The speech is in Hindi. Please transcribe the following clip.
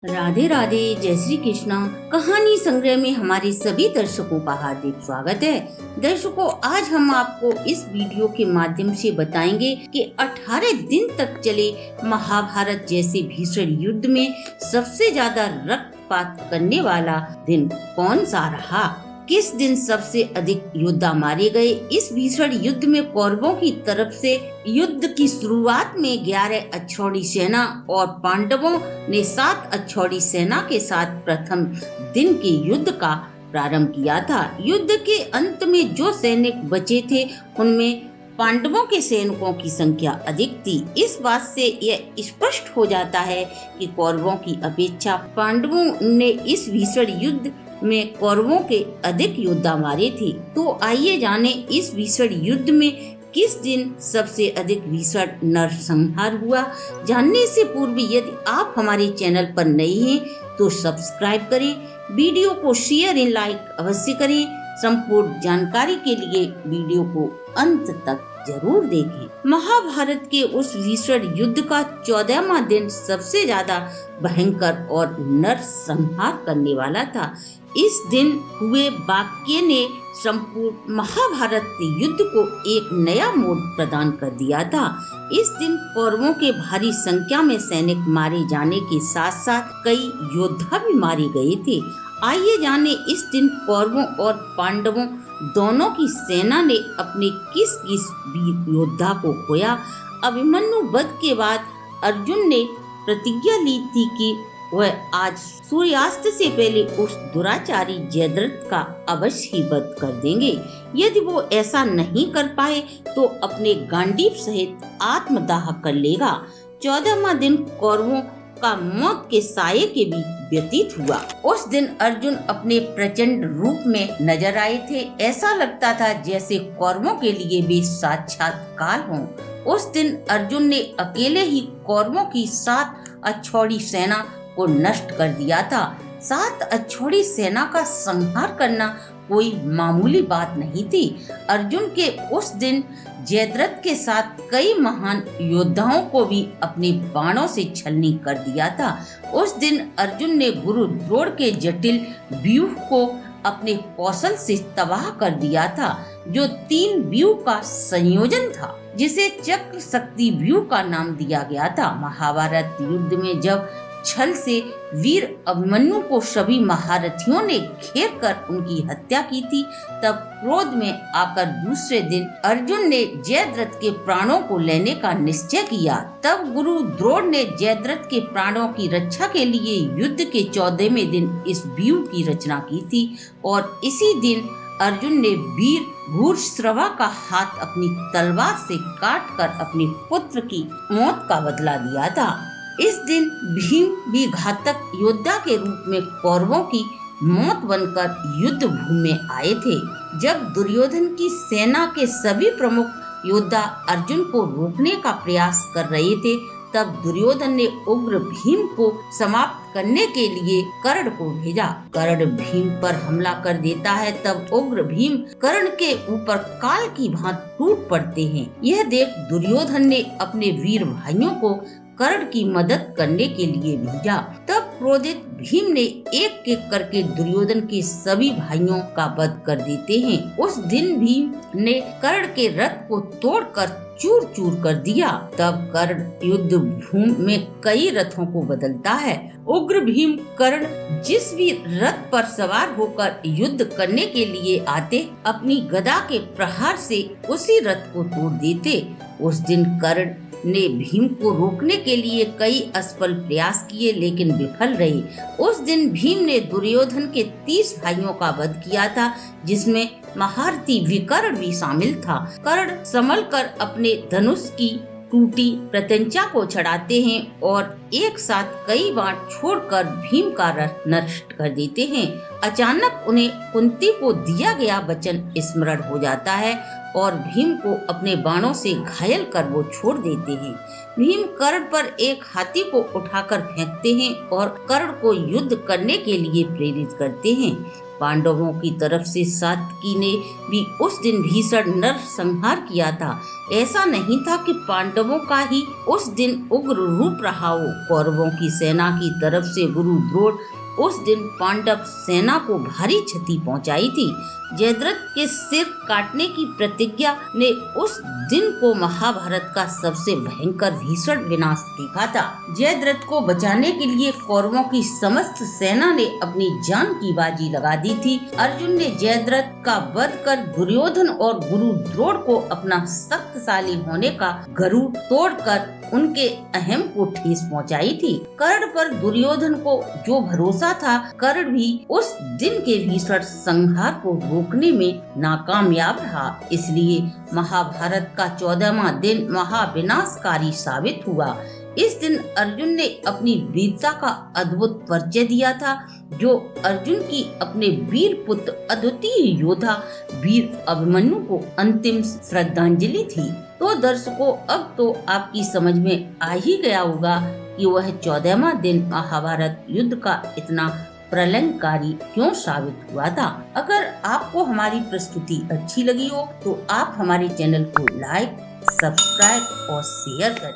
राधे राधे, जय श्री कृष्णा। कहानी संग्रह में हमारे सभी दर्शकों का हार्दिक स्वागत है। दर्शकों, आज हम आपको इस वीडियो के माध्यम से बताएंगे कि 18 दिन तक चले महाभारत जैसे भीषण युद्ध में सबसे ज्यादा रक्तपात करने वाला दिन कौन सा रहा। किस दिन सबसे अधिक योद्धा मारे गए। इस भीषण युद्ध में कौरवों की तरफ से युद्ध की शुरुआत में 11 अक्षौहिणी सेना और पांडवों ने 7 अक्षौहिणी सेना के साथ प्रथम दिन के युद्ध का प्रारंभ किया था। युद्ध के अंत में जो सैनिक बचे थे उनमें पांडवों के सैनिकों की संख्या अधिक थी। इस बात से यह स्पष्ट हो जाता है कि कौरवों की अपेक्षा पांडवों ने इस भीषण युद्ध में कौरवों के अधिक योद्धा मारे थे। तो आइए जाने इस भीषण युद्ध में किस दिन सबसे अधिक भीषण नरसंहार हुआ। जानने से पूर्व यदि आप हमारे चैनल पर नए हैं तो सब्सक्राइब करें, वीडियो को शेयर एंड लाइक अवश्य करें। संपूर्ण जानकारी के लिए वीडियो को अंत तक जरूर देखें। महाभारत के उस भीषण युद्ध का 14वां दिन सबसे ज्यादा भयंकर और नरसंहार करने वाला था। इस दिन हुए वाक्य ने संपूर्ण महाभारत युद्ध को एक नया मोड़ प्रदान कर दिया था। इस दिन कौरवों के भारी संख्या में सैनिक मारे जाने के साथ साथ कई योद्धा भी मारे गए थे। आइए जाने इस दिन कौरवों और पांडवों दोनों की सेना ने अपने किस किस वीर योद्धा को खोया। अभिमन्यु वध के बाद अर्जुन ने प्रतिज्ञा ली थी कि वह आज सूर्यास्त से पहले उस दुराचारी जयद्रथ का अवश्य ही वध कर देंगे। यदि वो ऐसा नहीं कर पाए तो अपने गांडीव सहित आत्मदाह कर लेगा। 14वां दिन कौरवों का मौत के साये के भी व्यतीत हुआ। उस दिन अर्जुन अपने प्रचंड रूप में नजर आए थे। ऐसा लगता था जैसे कौरवों के लिए वे साक्षात काल हों। उस दिन अर्जुन ने अकेले ही कौरवों की 7 अक्षौहिणी सेना को नष्ट कर दिया था। 7 अक्षौहिणी सेना का संहार करना कोई मामूली बात नहीं थी। अर्जुन के उस दिन जयद्रथ के साथ कई महान योद्धाओं को भी अपने बाणों से छलनी कर दिया था। उस दिन अर्जुन ने गुरु द्रोण के जटिल व्यूह को अपने कौशल से तबाह कर दिया था, जो 3 व्यूह का संयोजन था, जिसे चक्र शक्ति व्यूह का नाम दिया गया था। महाभारत युद्ध में जब छल से वीर अभिमन्यु को सभी महारथियों ने घेर कर उनकी हत्या की थी, तब क्रोध में आकर दूसरे दिन अर्जुन ने जयद्रथ के प्राणों को लेने का निश्चय किया। तब गुरु द्रोण ने जयद्रथ के प्राणों की रक्षा के लिए युद्ध के 14वें दिन इस व्यूह की रचना की थी और इसी दिन अर्जुन ने वीर भूरिश्रवा का हाथ अपनी तलवार से काटकर अपने पुत्र की मौत का बदला दिया था। इस दिन भीम भी घातक योद्धा के रूप में कौरवों की मौत बनकर युद्ध भूमि में आए थे। जब दुर्योधन की सेना के सभी प्रमुख योद्धा अर्जुन को रोकने का प्रयास कर रहे थे, तब दुर्योधन ने उग्र भीम को समाप्त करने के लिए कर्ण को भेजा। कर्ण भीम पर हमला कर देता है, तब उग्र भीम कर्ण के ऊपर काल की भांति टूट पड़ते हैं। यह देख दुर्योधन ने अपने वीर भाइयों को कर्ण की मदद करने के लिए भेजा। तब क्रोधित भीम ने एक एक करके दुर्योधन के सभी भाइयों का वध कर देते हैं। उस दिन भीम ने कर्ण के रथ को तोड़कर चूर चूर कर दिया। तब कर्ण युद्ध भूमि में कई रथों को बदलता है। उग्र भीम कर्ण जिस भी रथ पर सवार होकर युद्ध करने के लिए आते, अपनी गदा के प्रहार से उसी रथ को तोड़ देते। उस दिन कर्ण ने भीम को रोकने के लिए कई असफल प्रयास किए, लेकिन विफल रहे। उस दिन भीम ने दुर्योधन के 30 भाइयों का वध किया था, जिसमें महारथी विकर्ण भी शामिल था। कर्ण संभल कर अपने धनुष की टूटी प्रत्यंचा को चढ़ाते हैं और एक साथ कई बार छोड़कर भीम का रथ नष्ट कर देते हैं। अचानक उन्हें कुंती को दिया गया वचन स्मरण हो जाता है और भीम को अपने बाणों से घायल कर वो छोड़ देते हैं। भीम कर्ण पर एक हाथी को उठाकर फेंकते हैं और कर्ण को युद्ध करने के लिए प्रेरित करते हैं। पांडवों की तरफ से सात्विकी ने भी उस दिन भीषण नर संहार किया था। ऐसा नहीं था कि पांडवों का ही उस दिन उग्र रूप रहा हो। कौरवों की सेना की तरफ से गुरु द्रोण उस दिन पांडव सेना को भारी क्षति पहुंचाई थी। जयद्रथ के सिर काटने की प्रतिज्ञा ने उस दिन को महाभारत का सबसे भयंकर भीषण विनाश देखा था। जयद्रथ को बचाने के लिए कौरवों की समस्त सेना ने अपनी जान की बाजी लगा दी थी। अर्जुन ने जयद्रथ का वध कर दुर्योधन और गुरु द्रोण को अपना शक्तिशाली होने का गरुड़ तोड़कर उनके अहम को ठेस पहुंचाई थी। कर्ण पर दुर्योधन को जो भरोसा था, कर्ण भी उस दिन के भीषण संहार को रोकने में नाकामयाब रहा। इसलिए महाभारत का 14वां दिन महाविनाशकारी साबित हुआ। इस दिन अर्जुन ने अपनी वीरता का अद्भुत परिचय दिया था, जो अर्जुन की अपने वीर पुत्र अद्वितीय योद्धा वीर अभिमन्यु को अंतिम श्रद्धांजलि थी। तो दर्शकों, अब तो आपकी समझ में आ ही गया होगा कि वह 14वां दिन महाभारत युद्ध का इतना प्रलयंकारी क्यों साबित हुआ था। अगर आपको हमारी प्रस्तुति अच्छी लगी हो तो आप हमारे चैनल को लाइक, सब्सक्राइब और शेयर करें।